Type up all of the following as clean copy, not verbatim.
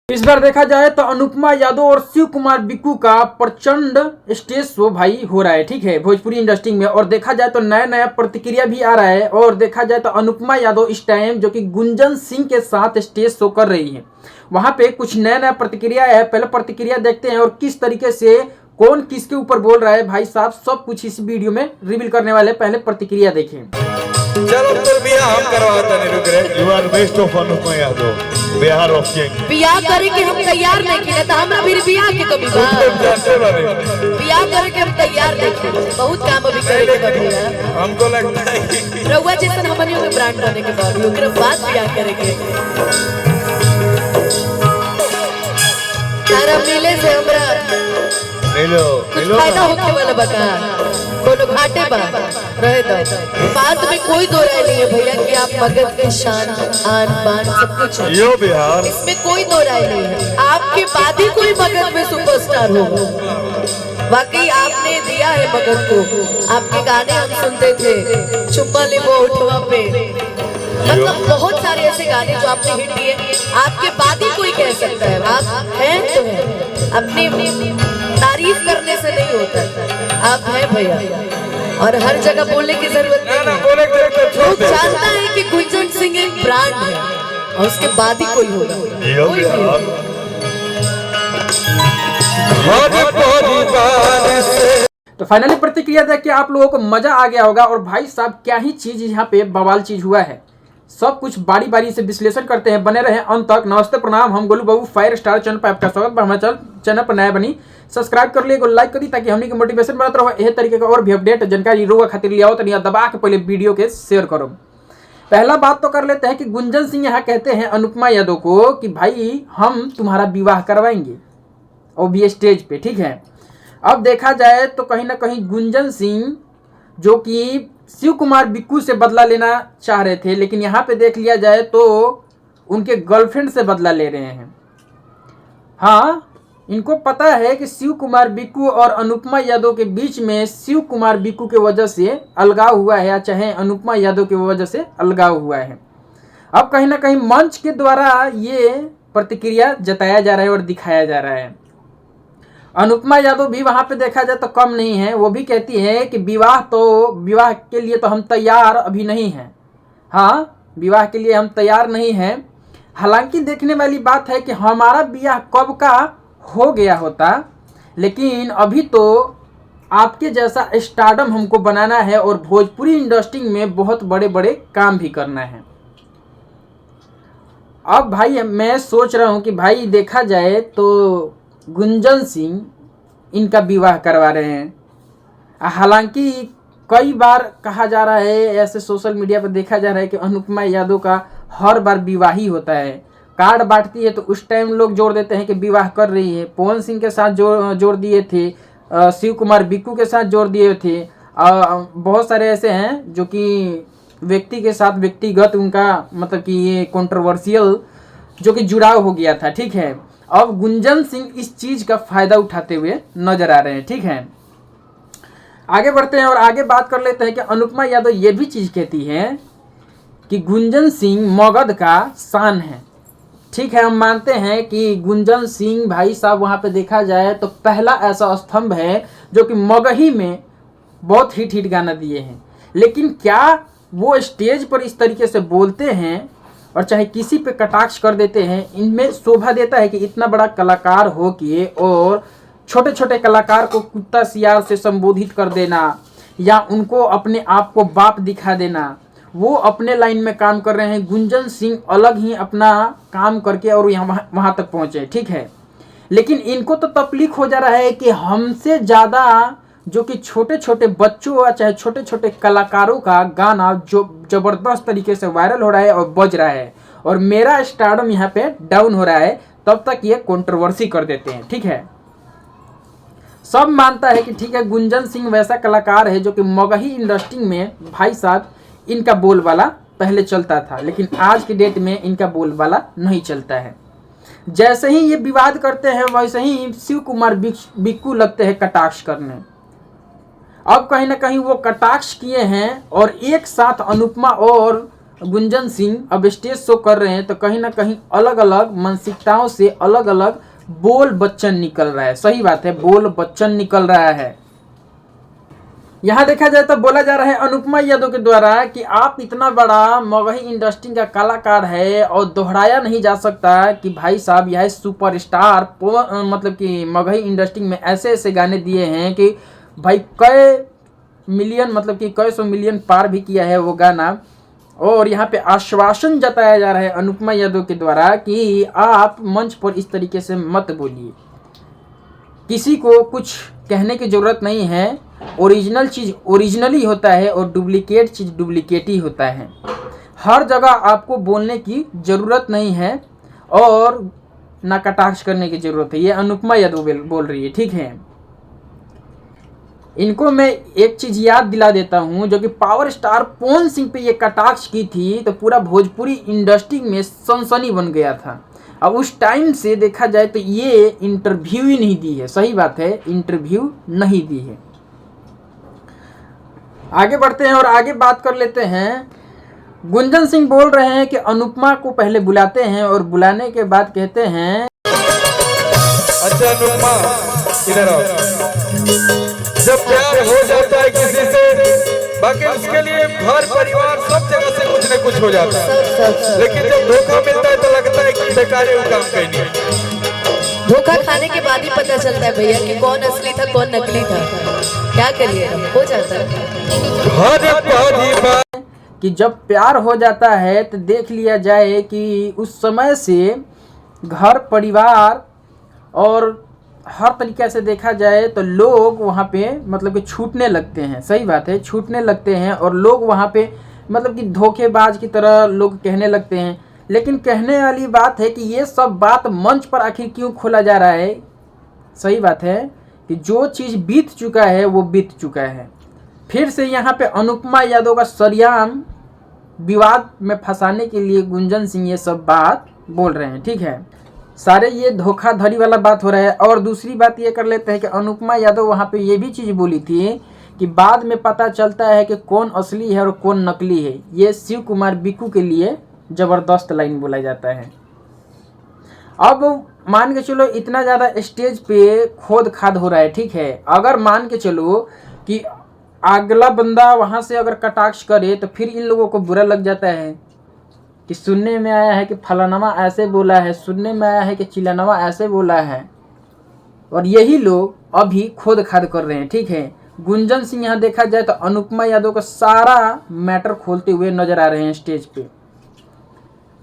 इस बार देखा जाए तो अनुपमा यादव और शिव कुमार बिक्कू का प्रचंड स्टेज शो भाई हो रहा है, ठीक है, भोजपुरी इंडस्ट्री में। और देखा जाए तो नया नया प्रतिक्रिया भी आ रहा है। और देखा जाए तो अनुपमा यादव इस टाइम जो कि गुंजन सिंह के साथ स्टेज शो कर रही है, वहां पे कुछ नया नया प्रतिक्रिया है। पहले प्रतिक्रिया देखते हैं और किस तरीके से कौन किसके ऊपर बोल रहा है भाई साहब, सब कुछ इस वीडियो में रिवील करने वाले। पहले प्रतिक्रिया देखें। चलो तो बियाह हम करवाता नहीं, रुक रहे। You are best of Anupama Yadav, Bihar of king. बियाह करे के हम तैयार नहीं किए तो हमरा फिर बियाह के कभी बियाह करे के हम तैयार नहीं किए, बहुत काम अभी करे के बाकी है। हमको लगता है कि रउआ जैसन हमनियों के ब्रांड बने के बाद ओकरे बाद बियाह करे के तारा मिले से हमरा मिलो कुछ फायदा होके वाला बता, कोनो घाटे बा रहे दो। बात में कोई दो राय नहीं है भैया कि आप मगध के शान आन बान सब कुछ है, यो बिहार, इसमें कोई दो राय नहीं है। आपके बाद ही कोई मगध में सुपरस्टार हो। वाकई आपने दिया है मगध को। आपके गाने हम सुनते थे, चुप्पा लिबो उठवा पे, मतलब बहुत सारे ऐसे गाने जो आपने हिट दिए। आपके बाद ही कोई कह सकता है आप हैं तो हैं, अपनी तारीफ करने से नहीं होता, आप हैं भैया। और हर जगह बोलने की जरूरत नहीं है। बोले तो लोग जानता है कि गुंजन सिंह एक ब्रांड है और उसके बाद ही कोई होगा, यो कोई नहीं बिहार। होगा। तो फाइनली प्रतिक्रिया देख के आप लोगों को मजा आ गया होगा। और भाई साहब क्या ही चीज यहाँ पे बवाल चीज हुआ है, सब कुछ बारी बारी से विश्लेषण करते हैं। बने रहे अंत तक। नमस्ते प्रणाम, हम गोलू बाबू फायर स्टार चैनल पर आपका स्वागत। हमारे चैनल पर नया बनी सब्सक्राइब कर लिए, लाइक करी ताकि हमने के मोटिवेशन बनत रहो। यह तरीके का और भी अपडेट जानकारी रोगा खातिर लिया हो तो नहीं दबा के पहले वीडियो के शेयर करो। पहला बात तो कर लेते हैं कि गुंजन सिंह यहाँ कहते हैं अनुपमा यादव को कि भाई हम तुम्हारा विवाह करवाएंगे, वो भी स्टेज पे, ठीक है। अब देखा जाए तो कहीं ना कहीं गुंजन सिंह जो कि शिव कुमार बिक्कू से बदला लेना चाह रहे थे, लेकिन यहाँ पे देख लिया जाए तो उनके गर्लफ्रेंड से बदला ले रहे हैं। हाँ, इनको पता है कि शिव कुमार बिक्कू और अनुपमा यादव के बीच में शिव कुमार बिक्कू के वजह से अलगाव हुआ है, या चाहे अनुपमा यादव की वजह से अलगाव हुआ है। अब कहीं ना कहीं मंच के द्वारा ये प्रतिक्रिया जताया जा रहा है और दिखाया जा रहा है। अनुपमा यादव भी वहां पे देखा जाए तो कम नहीं है, वो भी कहती है कि विवाह के लिए तो हम तैयार अभी नहीं हैं। हाँ, विवाह के लिए हम तैयार नहीं हैं। हालांकि देखने वाली बात है कि हमारा विवाह कब का हो गया होता, लेकिन अभी तो आपके जैसा स्टारडम हमको बनाना है और भोजपुरी इंडस्ट्री में बहुत बड़े बड़े काम भी करना है। अब भाई मैं सोच रहा हूँ कि भाई देखा जाए तो गुंजन सिंह इनका विवाह करवा रहे हैं। हालांकि कई बार कहा जा रहा है, ऐसे सोशल मीडिया पर देखा जा रहा है कि अनुपमा यादव का हर बार विवाह ही होता है। कार्ड बांटती है तो उस टाइम लोग जोड़ देते हैं कि विवाह कर रही है। पवन सिंह के साथ जोड़ दिए थे, शिव कुमार बिक्कू के साथ जोड़ दिए थे। बहुत सारे ऐसे हैं जो कि व्यक्ति के साथ व्यक्तिगत उनका मतलब कि ये कंट्रोवर्शियल जो कि जुड़ाव हो गया था, ठीक है। अब गुंजन सिंह इस चीज का फायदा उठाते हुए नजर आ रहे हैं, ठीक है। आगे बढ़ते हैं और आगे बात कर लेते हैं कि अनुपमा यादव ये भी चीज कहती है कि गुंजन सिंह मगध का शान है, ठीक है। हम मानते हैं कि गुंजन सिंह भाई साहब वहां पे देखा जाए तो पहला ऐसा स्तंभ है जो कि मगही में बहुत हिट गाना दिए हैं। लेकिन क्या वो स्टेज पर इस तरीके से बोलते हैं और चाहे किसी पे कटाक्ष कर देते हैं, इनमें शोभा देता है कि इतना बड़ा कलाकार हो के और छोटे छोटे कलाकार को कुत्ता सियार से संबोधित कर देना या उनको अपने आप को बाप दिखा देना। वो अपने लाइन में काम कर रहे हैं, गुंजन सिंह अलग ही अपना काम करके और यहाँ वहाँ तक पहुँचे, ठीक है। लेकिन इनको तो तकलीफ हो जा रहा है कि हमसे ज़्यादा जो कि छोटे छोटे बच्चों या चाहे छोटे छोटे कलाकारों का गाना जो जबरदस्त तरीके से वायरल हो रहा है और बज रहा है और मेरा स्टारडम यहाँ पे डाउन हो रहा है, तब तक ये कंट्रोवर्सी कर देते हैं, ठीक है। सब मानता है कि ठीक है, गुंजन सिंह वैसा कलाकार है जो कि मगही इंडस्ट्री में भाई साहब इनका बोलबाला पहले चलता था, लेकिन आज की डेट में इनका बोलबाला नहीं चलता है। जैसे ही ये विवाद करते हैं वैसे ही शिव कुमार बिक्कू लगते हैं कटाक्ष करने। अब कहीं ना कहीं वो कटाक्ष किए हैं और एक साथ अनुपमा और गुंजन सिंह अब स्टेज शो कर रहे हैं तो कहीं ना कहीं अलग अलग मानसिकताओं से अलग अलग बोल बच्चन निकल रहा है। सही बात है, बोल बच्चन निकल रहा है। यहाँ देखा जाए तो बोला जा रहा है अनुपमा यादव के द्वारा कि आप इतना बड़ा मगही इंडस्ट्री का कलाकार है और दोहराया नहीं जा सकता कि भाई साहब यह सुपरस्टार मतलब कि मगही इंडस्ट्री में ऐसे ऐसे गाने दिए हैं कि भाई कई मिलियन मतलब कि कई सौ मिलियन पार भी किया है वो गाना। और यहाँ पे आश्वासन जताया जा रहा है अनुपमा यादव के द्वारा कि आप मंच पर इस तरीके से मत बोलिए, किसी को कुछ कहने की ज़रूरत नहीं है। ओरिजिनल चीज़ ओरिजिनल ही होता है और डुप्लीकेट चीज़ डुप्लीकेट ही होता है। हर जगह आपको बोलने की ज़रूरत नहीं है और ना कटाक्ष करने की ज़रूरत है। ये अनुपमा यादव बोल रही है, ठीक है। इनको मैं एक चीज़ याद दिला देता हूँ, जो कि पावर स्टार पवन सिंह पे ये कटाक्ष की थी तो पूरा भोजपुरी इंडस्ट्री में सनसनी बन गया था। अब उस टाइम से देखा जाए तो ये इंटरव्यू ही नहीं दी है। सही बात है, इंटरव्यू नहीं दी है। आगे बढ़ते हैं और आगे बात कर लेते हैं। गुंजन सिंह बोल रहे हैं कि अनुपमा को पहले बुलाते हैं और बुलाने के बाद कहते हैं अच्छा अनुपमा इधर आओ। जब प्यार हो जाता है किसी से, बाकी उसके लिए घर परिवार सब जगह से कुछ न कुछ हो जाता है, लेकिन जब धोखा मिलता है तो लगता है कि बेकार है वो काम करनी। धोखा खाने के बाद ही पता चलता है भैया कि कौन असली था कौन नकली था। क्या करिए, हो जाता है। कि जब प्यार हो जाता है तो देख लिया जाए कि उस समय से घर परिवार और हर तरीके से देखा जाए तो लोग वहाँ पे मतलब कि छूटने लगते हैं। सही बात है, छूटने लगते हैं और लोग वहाँ पे मतलब कि धोखेबाज की तरह लोग कहने लगते हैं। लेकिन कहने वाली बात है कि ये सब बात मंच पर आखिर क्यों खोला जा रहा है। सही बात है कि जो चीज़ बीत चुका है वो बीत चुका है। फिर से यहाँ पे अनुपमा यादव का सरेआम विवाद में फंसाने के लिए गुंजन सिंह ये सब बात बोल रहे हैं, ठीक है। सारे ये धोखाधड़ी वाला बात हो रहा है। और दूसरी बात ये कर लेते हैं कि अनुपमा यादव वहाँ पे ये भी चीज़ बोली थी कि बाद में पता चलता है कि कौन असली है और कौन नकली है। ये शिव कुमार बिक्कू के लिए ज़बरदस्त लाइन बोला जाता है। अब मान के चलो इतना ज़्यादा स्टेज पे खोद खाद हो रहा है, ठीक है। अगर मान के चलो कि अगला बंदा वहाँ से अगर कटाक्ष करे तो फिर इन लोगों को बुरा लग जाता है कि सुनने में आया है कि फलानामा ऐसे बोला है, सुनने में आया है कि चिलानामा ऐसे बोला है। और यही लोग अभी खोद खाद कर रहे हैं, ठीक है। गुंजन सिंह यहाँ देखा जाए तो अनुपमा यादव का सारा मैटर खोलते हुए नजर आ रहे हैं स्टेज पे।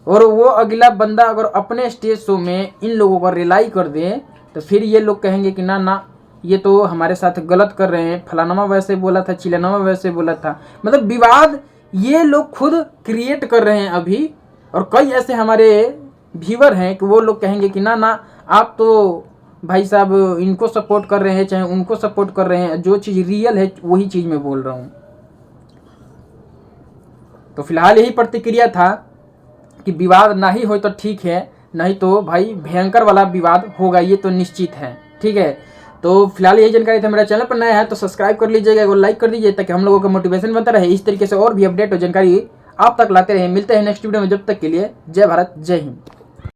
और वो अगला बंदा अगर अपने स्टेज शो में इन लोगों को रिलाई कर दे तो फिर ये लोग कहेंगे कि ना ना ये तो हमारे साथ गलत कर रहे हैं, फलानामा वैसे बोला था, चिलानामा वैसे बोला था। मतलब विवाद ये लोग खुद क्रिएट कर रहे हैं अभी। और कई ऐसे हमारे व्यूअर हैं कि वो लोग कहेंगे कि ना ना आप तो भाई साहब इनको सपोर्ट कर रहे हैं चाहे उनको सपोर्ट कर रहे हैं, जो चीज़ रियल है वही चीज़ मैं बोल रहा हूँ। तो फिलहाल यही प्रतिक्रिया था कि विवाद ना ही हो तो ठीक है, नहीं तो भाई भयंकर वाला विवाद होगा, ये तो निश्चित है, ठीक है। तो फिलहाल यही जानकारी था। मेरा चैनल पर नया है तो सब्सक्राइब कर लीजिएगा, एक लाइक कर दीजिए ताकि हम लोगों का मोटिवेशन बनता रहे। इस तरीके से और भी अपडेट और जानकारी आप तक लाते रहे। मिलते हैं नेक्स्ट वीडियो में, जब तक के लिए जय भारत जय हिंद।